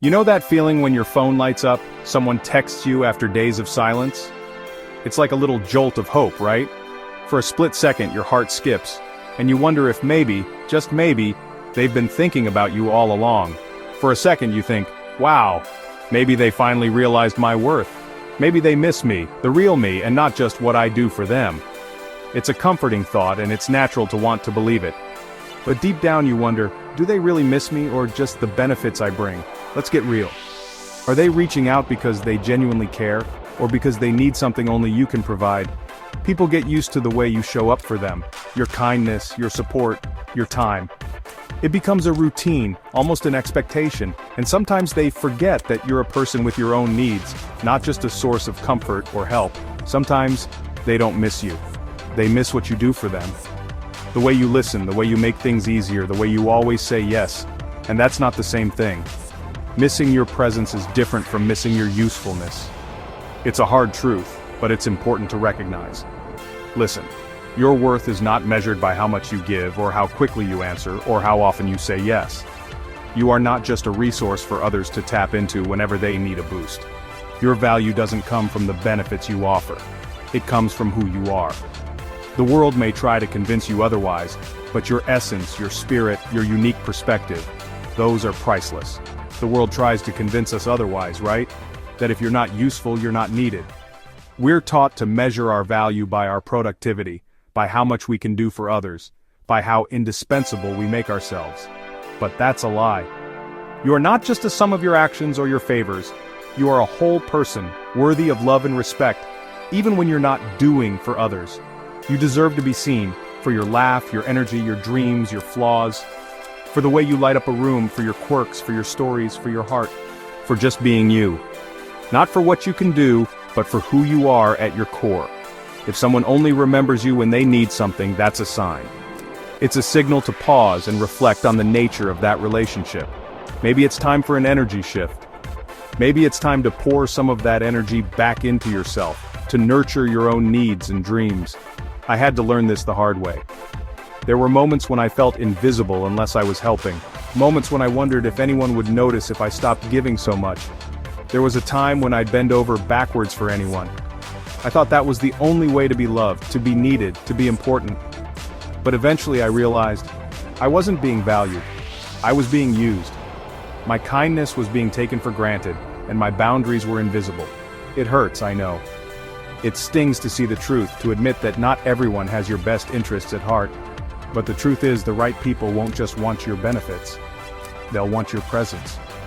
You know that feeling when your phone lights up, someone texts you after days of silence? It's like a little jolt of hope, right? For a split second your heart skips, and you wonder if maybe, just maybe, they've been thinking about you all along. For a second you think, wow, maybe they finally realized my worth. Maybe they miss me, the real me, and not just what I do for them. It's a comforting thought, and it's natural to want to believe it. But deep down you wonder, do they really miss me or just the benefits I bring? Let's get real. Are they reaching out because they genuinely care, or because they need something only you can provide? People get used to the way you show up for them, your kindness, your support, your time. It becomes a routine, almost an expectation, and sometimes they forget that you're a person with your own needs, not just a source of comfort or help. Sometimes, they don't miss you. They miss what you do for them. The way you listen, the way you make things easier, the way you always say yes. And that's not the same thing. Missing your presence is different from missing your usefulness. It's a hard truth, but it's important to recognize. Listen, your worth is not measured by how much you give, or how quickly you answer, or how often you say yes. You are not just a resource for others to tap into whenever they need a boost. Your value doesn't come from the benefits you offer. It comes from who you are. The world may try to convince you otherwise, but your essence, your spirit, your unique perspective, those are priceless. The world tries to convince us otherwise, right? That if you're not useful, you're not needed. We're taught to measure our value by our productivity, by how much we can do for others, by how indispensable we make ourselves. But that's a lie. You are not just a sum of your actions or your favors. You are a whole person, worthy of love and respect, even when you're not doing for others. You deserve to be seen, for your laugh, your energy, your dreams, your flaws, for the way you light up a room, for your quirks, for your stories, for your heart, for just being you. Not for what you can do, but for who you are at your core. If someone only remembers you when they need something, that's a sign. It's a signal to pause and reflect on the nature of that relationship. Maybe it's time for an energy shift. Maybe it's time to pour some of that energy back into yourself, to nurture your own needs and dreams. I had to learn this the hard way. There were moments when I felt invisible unless I was helping. Moments when I wondered if anyone would notice if I stopped giving so much. There was a time when I'd bend over backwards for anyone. I thought that was the only way to be loved, to be needed, to be important. But eventually I realized, I wasn't being valued. I was being used. My kindness was being taken for granted, and my boundaries were invisible. It hurts, I know. It stings to see the truth, to admit that not everyone has your best interests at heart. But the truth is, the right people won't just want your benefits. They'll want your presence.